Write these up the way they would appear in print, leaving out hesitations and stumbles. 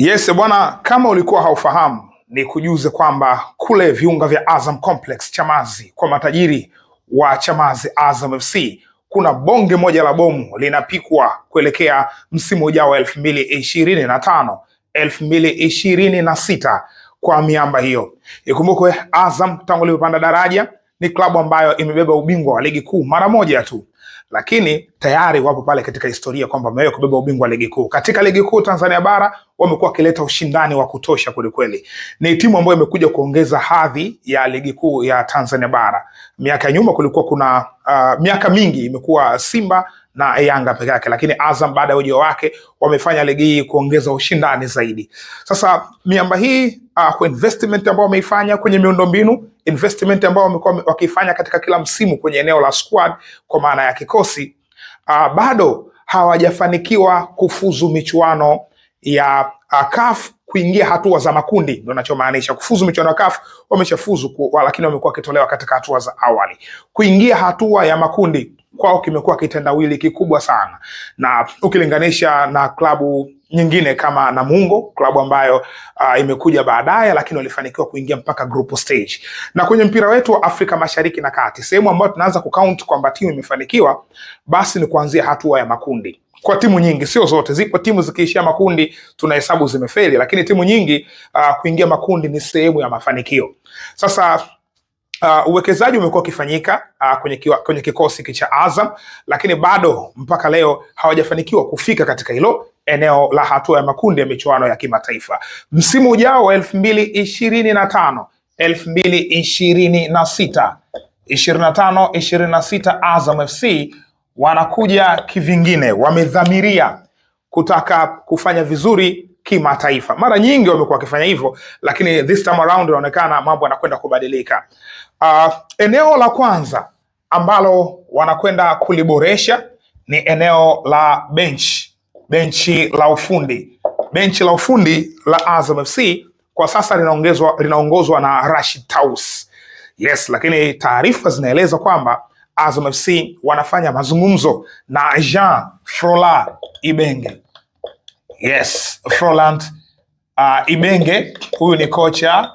Yes bwana, kama ulikuwa haufahamu ni kujuze kwamba kule viunga vya Azam Complex Chamazi kwa matajiri wa Chamazi Azam FC kuna bonge moja la bomu linapikwa kuelekea msimu ujao wa 2025 2026 kwa miamba hiyo. Ikumbukwe Azam tangu ilipanda daraja ni klabu ambayo imebeba ubingwa wa ligi kuu mara moja tu, lakini tayari wapo pale katika historia kwamba wamewahi kubeba ubingwa wa ligi kuu. Katika ligi kuu Tanzania bara wamekuwa wakileta ushindani wa kutosha kwelikweli. Ni timu ambayo imekuja kuongeza hadhi ya ligi kuu ya Tanzania bara. Miaka ya nyuma kulikuwa kuna miaka mingi imekuwa Simba na Yanga peke yake, lakini Azam baada ya ujio wake wamefanya ligi hii kuongeza ushindani zaidi. Sasa miamba hii kwa investment ambayo wameifanya kwenye miundombinu, investment ambayo wamekuwa wakifanya katika kila msimu kwenye eneo la squad kwa maana ya kikosi, bado hawajafanikiwa kufuzu michuano ya CAF kuingia hatua za makundi. Ndio ninachomaanisha kufuzu michuano ya CAF, wameshafuzu lakini wamekuwa wakitolewa katika hatua za awali. Kuingia hatua ya makundi kwao kimekuwa kitendawili kikubwa sana, na ukilinganisha na klabu nyingine kama Namungo, klabu ambayo imekuja baadaye lakini walifanikiwa kuingia mpaka group stage. Na kwenye mpira wetu wa Afrika Mashariki na Kati, sehemu ambayo tunaanza kucount kwamba timu imefanikiwa basi ni kuanzia hatua ya makundi. Kwa timu nyingi, sio zote, zipo timu zikiishia makundi tunahesabu zimefeli, lakini timu nyingi kuingia makundi ni sehemu ya mafanikio. Sasa uwekezaji umekuwa ukifanyika kwenye kikosi cha Azam, lakini bado mpaka leo hawajafanikiwa kufika katika hilo eneo la hatua ya makundi ya michuano ya kimataifa. Msimu ujao wa 2025 2026 25-26 Azam FC wanakuja kivingine, wamedhamiria kutaka kufanya vizuri kimataifa. Mara nyingi wamekuwa wakifanya hivyo, lakini this time around inaonekana mambo yanakwenda kubadilika. Eneo la kwanza ambalo wanakwenda kuliboresha ni eneo la benchi la ufundi. Benchi la ufundi la Azam FC kwa sasa linaongozwa na Rashid Taus. Yes, lakini taarifa zinaeleza kwamba Azam FC wanafanya mazungumzo na Jean Froland Ibenge. Yes, Froland Ibenge, huyu ni kocha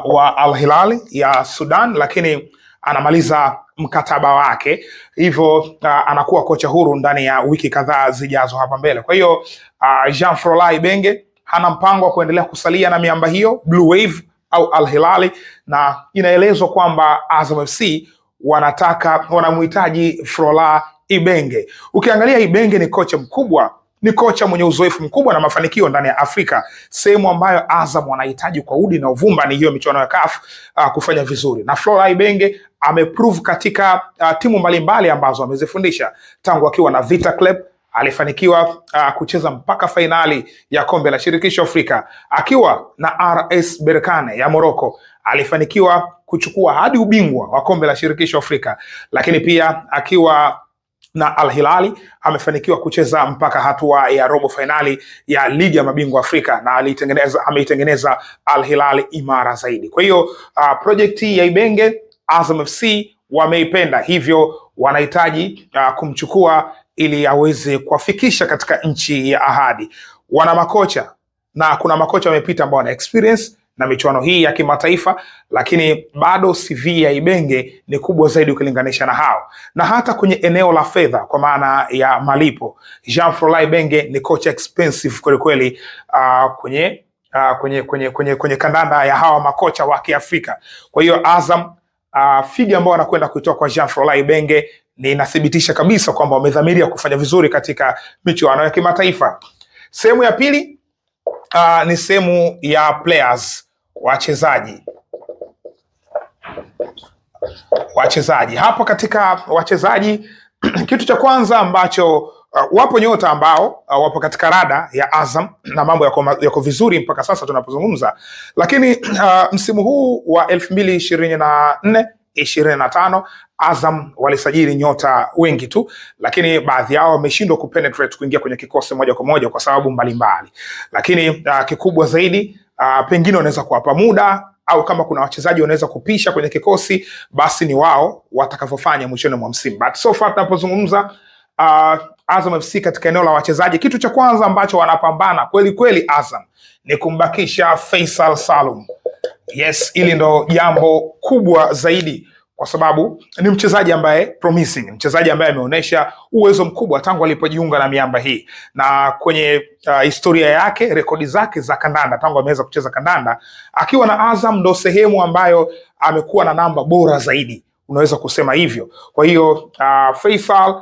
wa Al Hilal ya Sudan, lakini anamaliza mkataba wake, hivyo anakuwa kocha huru ndani ya wiki kadhaa zijazo hapa mbele. Kwa hiyo Jean Froland Ibenge hana mpango wa kuendelea kusalia na miamba hiyo Blue Wave au Al Hilal, na inaelezwa kwamba Azam FC wanamhitaji Froland Ibenge. Ukiangalia Ibenge ni kocha mkubwa, ni kocha mwenye uzoefu mkubwa na mafanikio ndani ya Afrika. Sehemu ambayo Azam wanahitaji kwa udi na uvumba ni hiyo michuano ya CAF kufanya vizuri. Na Froland Ibenge ameprove katika timu mbalimbali ambazo amezifundisha. Tangu akiwa na Vita Club alifanikiwa kucheza mpaka fainali ya kombe la shirikisho Afrika. Akiwa na RS Berkane ya Morocco alifanikiwa kuchukua hadi ubingwa wa kombe la shirikisho Afrika, lakini pia akiwa na Al Hilal amefanikiwa kucheza mpaka hatua ya robo finali ya ligi ya mabingwa Afrika, na ameitengeneza Al Hilal imara zaidi. Kwa hiyo projekti ya Ibenge Azam FC wameipenda, hivyo wanahitaji kumchukua ili aweze kuwafikisha katika nchi ya ahadi. Wana makocha na kuna makocha wamepita ambao wana experience na michuano hii ya kimataifa, lakini bado CV ya Ibenge ni kubwa zaidi ukilinganisha na hao. Na hata kwenye eneo la fedha kwa maana ya malipo, Jean Froland Ibenge ni kocha expensive kweli kweli kwenye kandanda ya hawa makocha wa Kiafrika. Kwa hiyo Azam figa ambao wanakwenda kuitoa kwa Jean Froland Ibenge ni inathibitisha kabisa kwamba wamedhamiria kufanya vizuri katika michuano ya kimataifa. Sehemu ya pili ni sehemu ya players, wachezaji. Hapo katika wachezaji kitu cha kwanza ambacho wapo nyota ambao wapo katika rada ya Azam na mambo yako vizuri mpaka sasa tunapozungumza, lakini msimu huu wa 2024-25 Azam walisajili nyota wengi tu, lakini baadhi yao wameshindwa kupenetrate kuingia kwenye kikosi moja kwa moja kwa sababu mbalimbali. Lakini kikubwa zaidi pengine wanaweza kuwapa muda, au kama kuna wachezaji wanaweza kupisha kwenye kikosi basi ni wao watakavyofanya mwishoni mwa msimu. But so far tunapozungumza Azam FC katika eneo la wachezaji, kitu cha kwanza ambacho wanapambana kweli kweli Azam ni kumbakisha Faisal Salum. Yes, ili ndo jambo kubwa zaidi, kwa sababu ni mchezaji ambaye promising, mchezaji ambaye ameonyesha uwezo mkubwa tangu alipojiunga na miamba hii, na kwenye historia yake, rekodi zake za kandanda tangu ameweza kucheza kandanda akiwa na Azam, ndo sehemu ambayo amekuwa na namba bora zaidi, unaweza kusema hivyo. Kwa hiyo Faisal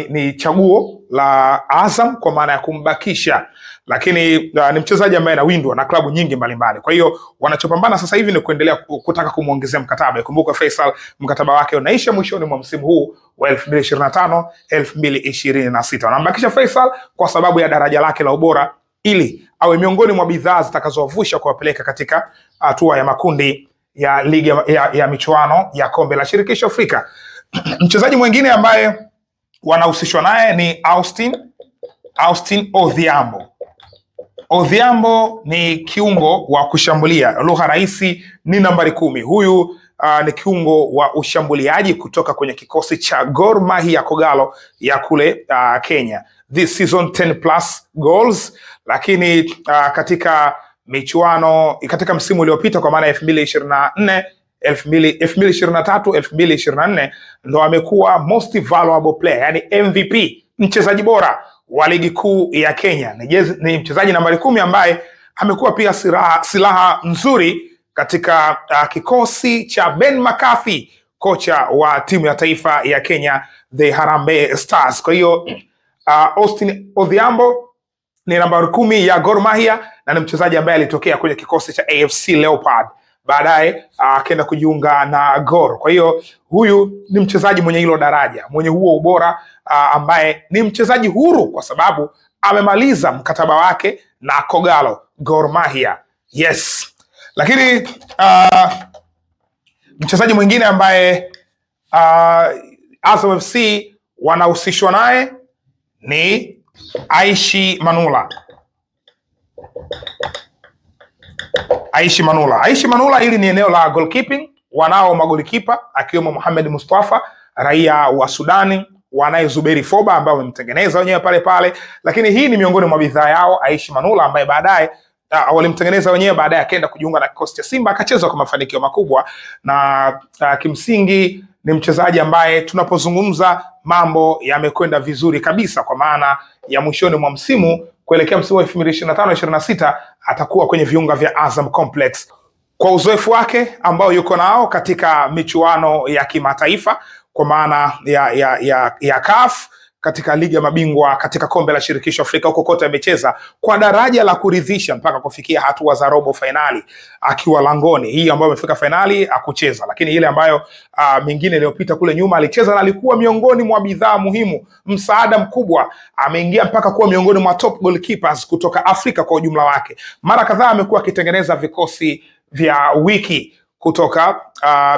ni chaguo la Azam kwa maana ya kumbakisha, lakini ni mchezaji ambaye anawindwa na klabu nyingi mbalimbali. Kwa hiyo wanachopambana sasa hivi ni kuendelea kutaka kumuongezea mkataba. Ikumbuka Faisal mkataba wake unaisha mwishoni mwa msimu huu wa 2025 2026. Wanambakisha Faisal kwa sababu ya daraja lake la ubora, ili awe miongoni mwa bidhaa zitakazowavusha kuwapeleka katika hatua ya makundi ya ligi ya michuano ya kombe la shirikisho Afrika. Mchezaji mwingine ambaye wanahusishwa naye ni Austin Odhiambo. Odhiambo ni kiungo wa kushambulia, lugha rahisi ni nambari 10. Huyu ni kiungo wa ushambuliaji kutoka kwenye kikosi cha Gor Mahia Kogalo ya kule Kenya. This season 10+ goals, lakini katika michuano, katika msimu uliopita kwa maana 2023 2024 ndo amekuwa most valuable player, yani MVP, mchezaji bora wa ligi kuu ya Kenya. Ni mchezaji nambari 10 ambaye amekuwa pia silaha nzuri katika kikosi cha Ben McCarthy, kocha wa timu ya taifa ya Kenya, the Harambee Stars. Kwa hiyo Austin Odhiambo ni nambari 10 ya Gor Mahia na ni mchezaji ambaye alitokea kwenye kikosi cha AFC Leopard, baadaye akaenda kujiunga na Gor. Kwa hiyo huyu ni mchezaji mwenye hilo daraja, mwenye huo ubora, ambaye ni mchezaji huru kwa sababu amemaliza mkataba wake na Kogalo Gor Mahia. Yes. Lakini mchezaji mwingine ambaye Azam FC wanahusishwa naye ni Aishi Manula. Aishi Manula, hili ni eneo la goalkeeping. Wanao magolikipa akiwemo Mohamed Mustafa, raia wa Sudani, wanaye Zuberi Foba ambao wamemtengeneza wenyewe pale, lakini hii ni miongoni mwa bidhaa yao Aishi Manula, ambaye baadaye walimtengeneza wenyewe, baadaye akaenda kujiunga na kikosi cha Simba akacheza kwa mafanikio makubwa, na kimsingi ni mchezaji ambaye tunapozungumza mambo yamekwenda vizuri kabisa, kwa maana ya mwishoni mwa msimu kuelekea msimu wa 2025-26 atakuwa kwenye viunga vya Azam Complex. Kwa uzoefu wake ambao yuko nao katika michuano ya kimataifa kwa maana ya CAF, katika ligi ya mabingwa, katika kombe la shirikisho Afrika, huko kote amecheza kwa daraja la kuridhisha mpaka kufikia hatua za robo finali akiwa langoni. Hii ambayo amefika finali akucheza, lakini ile ambayo mingine iliyopita kule nyuma alicheza na alikuwa miongoni mwa bidhaa muhimu, msaada mkubwa. Ameingia mpaka kuwa miongoni mwa top goalkeepers kutoka Afrika kwa ujumla wake. Mara kadhaa amekuwa akitengeneza vikosi vya wiki kutoka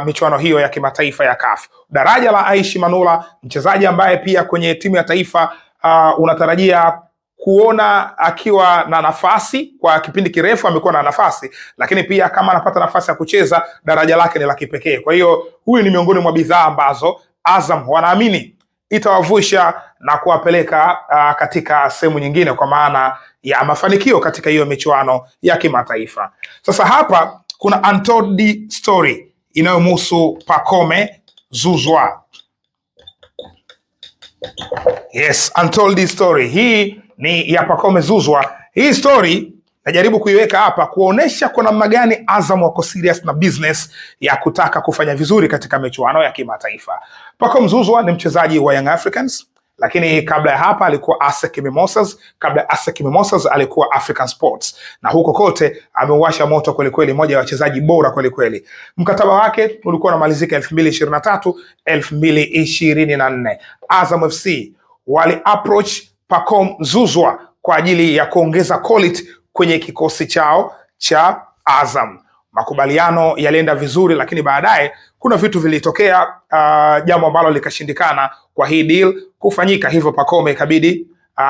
michuano hiyo ya kimataifa ya CAF. Daraja la Aishi Manula, mchezaji ambaye pia kwenye timu ya taifa unatarajia kuona akiwa na nafasi. Kwa kipindi kirefu amekuwa na nafasi, lakini pia kama anapata nafasi ya kucheza, daraja lake ni la kipekee. Kwa hiyo huyu ni miongoni mwa bidhaa ambazo Azam wanaamini itawavusha na kuwapeleka katika sehemu nyingine kwa maana ya mafanikio katika hiyo michuano ya kimataifa. Sasa hapa kuna untold story inayomhusu Pacome Zouzoua. Yes, untold story. Hii ni ya Pacome Zouzoua. Hii story najaribu kuiweka hapa kuonesha kwa namna gani Azam wako serious na business ya kutaka kufanya vizuri katika michuano ya kimataifa. Pacome Zouzoua ni mchezaji wa Young Africans, lakini kabla ya hapa alikuwa ASEC Mimosas, kabla ya ASEC Mimosas alikuwa African Sports, na huko kote ameuwasha moto kweli kweli, moja ya wachezaji bora kweli kweli. Mkataba wake ulikuwa unamalizika 2023 2024. Azam FC wali approach Pacome Zouzoua kwa ajili ya kuongeza quality kwenye kikosi chao cha Azam. Makubaliano yalienda vizuri, lakini baadaye kuna vitu vilitokea, jambo ambalo likashindikana kwa hii deal kufanyika, hivyo Pacome ikabidi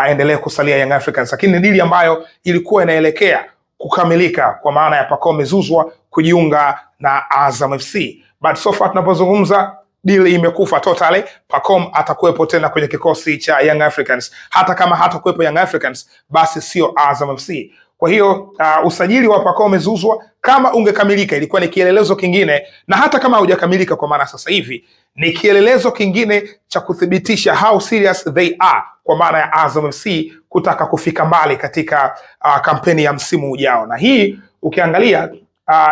endelee kusalia Young Africans, lakini ni deal ambayo ilikuwa inaelekea kukamilika kwa maana ya Pacome Zouzoua kujiunga na Azam FC. But so far tunapozungumza deal imekufa totally. Pacome atakuwepo tena kwenye kikosi cha Young Africans. Hata kama hatakuwepo Young Africans, basi sio Azam FC. Kwa hiyo usajili wa Pacome Zouzoua kama ungekamilika, ilikuwa ni kielelezo kingine, na hata kama haujakamilika, kwa maana sasa hivi ni kielelezo kingine cha kuthibitisha how serious they are, kwa maana ya Azam FC kutaka kufika mbali katika kampeni ya msimu ujao. Na hii ukiangalia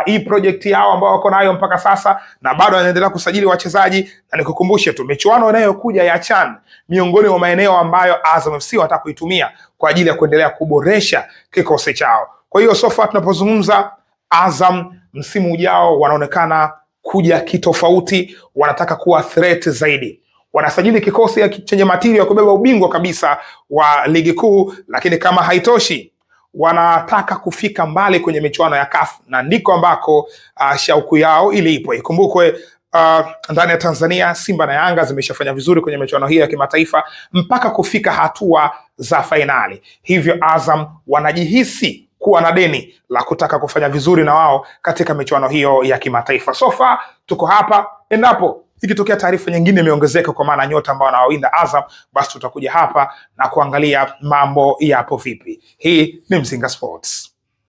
hii project yao ambao wako nayo mpaka sasa, na bado wanaendelea kusajili wachezaji, na nikukumbushe tu michuano inayokuja ya CHAN miongoni mwa maeneo ambayo Azam FC wataka kuitumia kwa ajili ya kuendelea kuboresha kikosi chao. Kwa hiyo so far tunapozungumza, Azam msimu ujao wanaonekana kuja kitofauti, wanataka kuwa threat zaidi. Wanasajili kikosi chenye material ya kubeba ubingwa kabisa wa ligi kuu, lakini kama haitoshi, wanataka kufika mbali kwenye michuano ya CAF, na ndiko ambako shauku yao ilipo. Ikumbukwe ndani ya Tanzania Simba na Yanga zimeshafanya vizuri kwenye michuano hii ya kimataifa mpaka kufika hatua za fainali. Hivyo Azam wanajihisi kuwa na deni la kutaka kufanya vizuri na wao katika michuano hiyo ya kimataifa. So far tuko hapa, endapo ikitokea taarifa nyingine imeongezeka kwa maana nyota ambao wanawawinda Azam, basi tutakuja hapa na kuangalia mambo yapo vipi. Hii ni Mzinga Sports.